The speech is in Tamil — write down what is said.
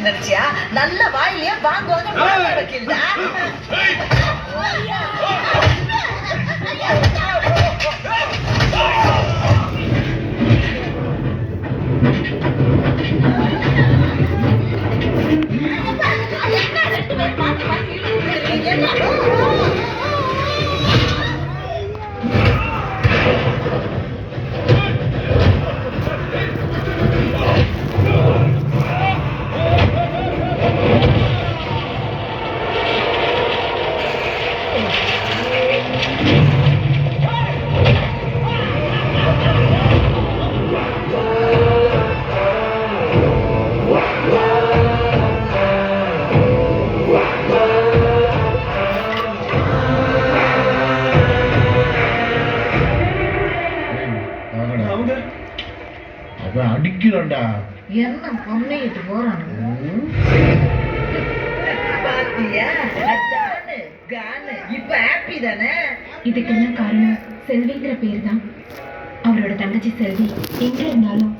நினைச்சியா? நல்ல வாயிலே வாங்குவாங்க வக்கீல்டா. அடிக்கிறான்டா. என்ன பொண்ணையிட்டு போறான் பாத்தியா? இப்ப ஹாப்பி தானே? இதுக்கெல்லாம் காரணம் செல்விங்கிற பேர் தான். அவரோட தங்கச்சி செல்வி எங்க இருந்தாலும்